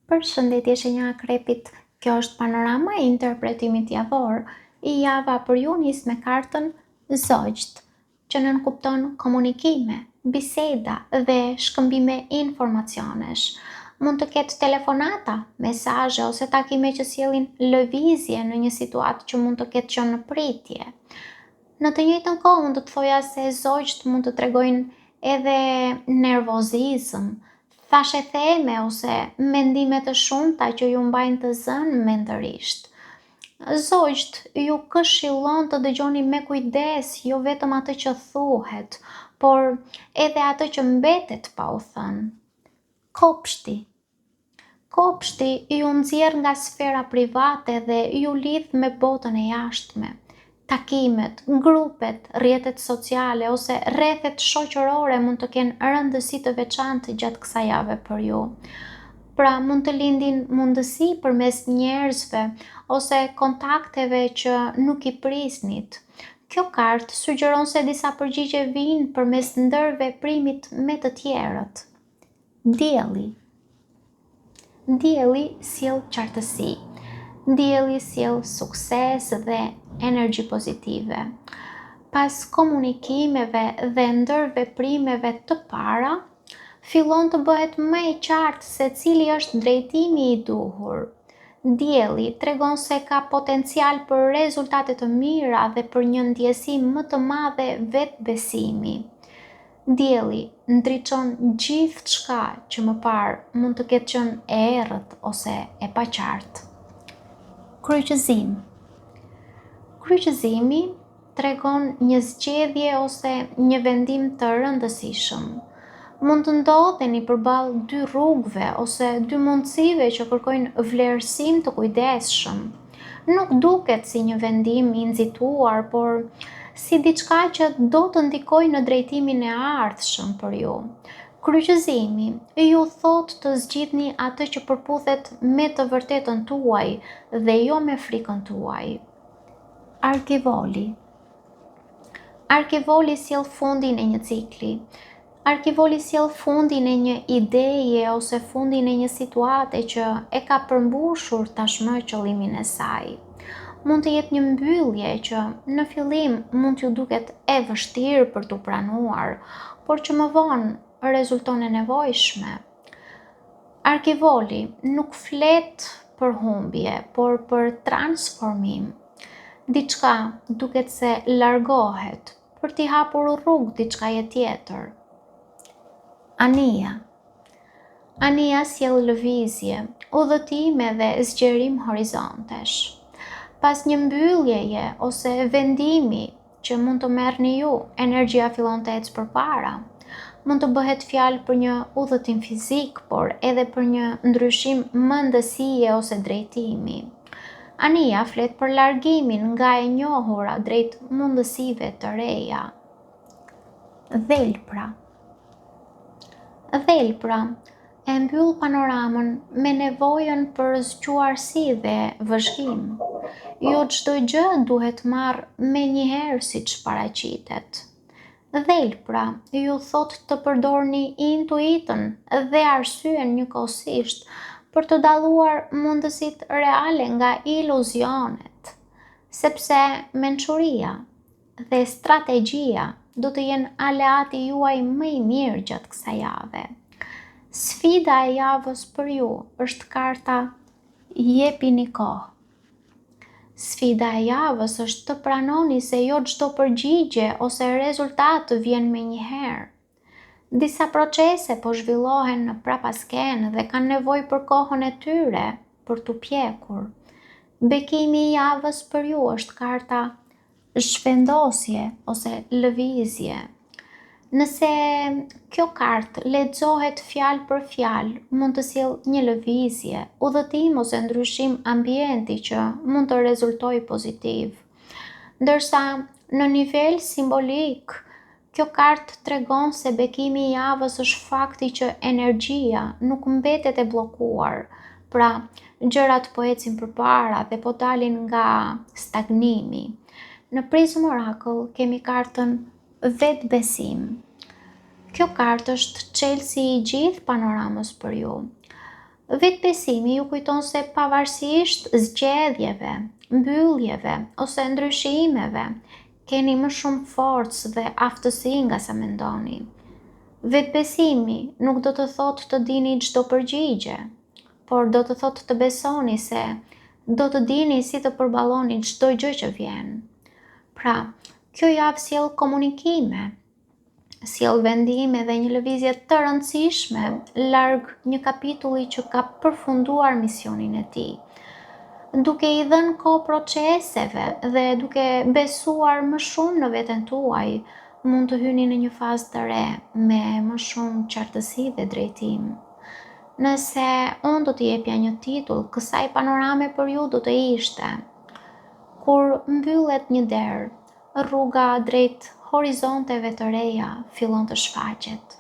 Përshëndetje shenja akrepit, kjo është panorama e interpretimit javor. Java për ju nis me kartën Zogjt, që nënkupton komunikime, biseda dhe shkëmbime informacionesh. Mund të ketë telefonata, mesazhe ose takime që sjellin lëvizje në një situatë që mund të ketë qenë në pritje. Në të njëjtën kohë mund të thoja se Zogjt mund të tregojnë edhe nervozizëm, thashe theme ose mendime të shumta që ju mbajnë të zënë mendërisht. Zogjt ju këshillon të dëgjoni me kujdes jo vetëm atë që thuhet, por edhe atë që mbetet pa u thënë. Kopshti. Kopshti ju nxjerr nga sfera private dhe ju lidh me botën e jashtme. Takimet, grupet, rrjetet sociale ose rrethet shoqërore mund të kenë rëndësi të veçantë gjatë kësaj jave për ju. Pra mund të lindin mundësi përmes njerëzve ose kontakteve që nuk i prisnit. Kjo kartë sugjeron se disa përgjigje vijnë përmes ndërveprimit me të tjerët. Dielli. Dielli sjell qartësi. Dielli sjell sukses dhe energji pozitive. Pas komunikimeve dhe ndërveprimeve të para, fillon të bëhet më e qartë se cili është drejtimi i duhur. Dielli tregon se ka potencial për rezultate të mira dhe për një ndjesi më të madhe vetbesimi. Dielli ndriçon gjithçka që më parë mund të ketë qenë e errët ose e paqartë. Kryqëzim. Kryqëzimi tregon një zgjedhje ose një vendim të rëndësishëm. Mund të ndodheni përballë dy rrugëve ose dy mundësive që kërkojnë vlerësim të kujdesshëm. Nuk duket si një vendim i nxituar, por si diçka që do të ndikojë në drejtimin e ardhshëm për ju. Kryqëzimi ju thot të zgjidhni atë që përputhet me të vërtetën tuaj dhe jo me frikën tuaj. Arkivoli. Arkivoli sjell fundin e një cikli. Arkivoli sjell fundin e një ideje ose fundin e një situate që e ka përmbushur tashmë qëllimin e saj. Mund të jetë një mbyllje që në fillim mund t'ju duket e vështirë për t'u pranuar, por që më vonë rezulton e nevojshme. Arkivoli nuk flet për humbje, por për transformim. Diçka duket se largohet për t'i hapur rrugë diçkaje tjetër. Anija. Anija sjell lëvizje, udhëtime dhe zgjerim horizontesh. Pas një mbylljeje ose vendimi që mund të merrni ju, energjia fillon të ecë përpara. Mund të bëhet fjalë për një udhëtim fizik, por edhe për një ndryshim mendësie ose drejtimi. Anija flet për largimin nga e njohura drejt mundësive të reja. Dhelpra. Dhelpra e mbyll panoramën me nevojën për zgjuarsi dhe vëzhgim. Jo çdo gjë duhet marrë menjëherë siç paraqitet. Dhelpra ju thot të përdorni intuitën dhe arsyen njëkohësisht për të dalluar mundësitë reale nga iluzionet, sepse mençuria dhe strategjia do të jenë aleati juaj më i mirë gjatë kësaj jave. Sfida e javës për ju është karta Jepini kohë. Sfida e javës është të pranoni se jo çdo përgjigje ose rezultat vjen menjëherë. Disa procese po zhvillohen në prapaskenë dhe kanë nevojë për kohën e tyre për t'u pjekur. Bekimi i javës për ju është karta zhvendosje ose lëvizje. Nëse kjo kartë lexohet fjalë për fjalë, mund të sjellë një lëvizje, udhëtim ose ndryshim ambienti që mund të rezultojë pozitiv. Ndërsa në nivel simbolik, kjo kartë tregon se bekimi i javës është fakti që energjia nuk mbetet e bllokuar, pra gjërat po ecin përpara dhe po dalin nga stagnimi. Në Prism Oracle kemi kartën vetbesim. Kjo kartë është çelësi i gjithë panoramës për ju. Vetbesimi ju kujton se pavarësisht zgjedhjeve, mbylljeve ose ndryshimeve, keni më shumë forcë dhe aftësi nga sa mendoni. Vetbesimi nuk do të thotë të dini çdo përgjigje, por do të thotë të besoni se do të dini si të përballoni çdo gjë që vjen. Pra, kjo javë sjell komunikime, sjell vendime dhe një lëvizje të rëndësishme larg një kapitulli që ka përfunduar misionin e tij. Duke i dhënë kohë proceseve dhe duke besuar më shumë në veten tuaj, mund të hyni në një fazë të re me më shumë qartësi dhe drejtim. Nëse unë do t'i jepja një titull kësaj panorame për ju do të ishte: kur mbyllet një derë, rruga drejt horizonteve të reja fillon të shfaqet.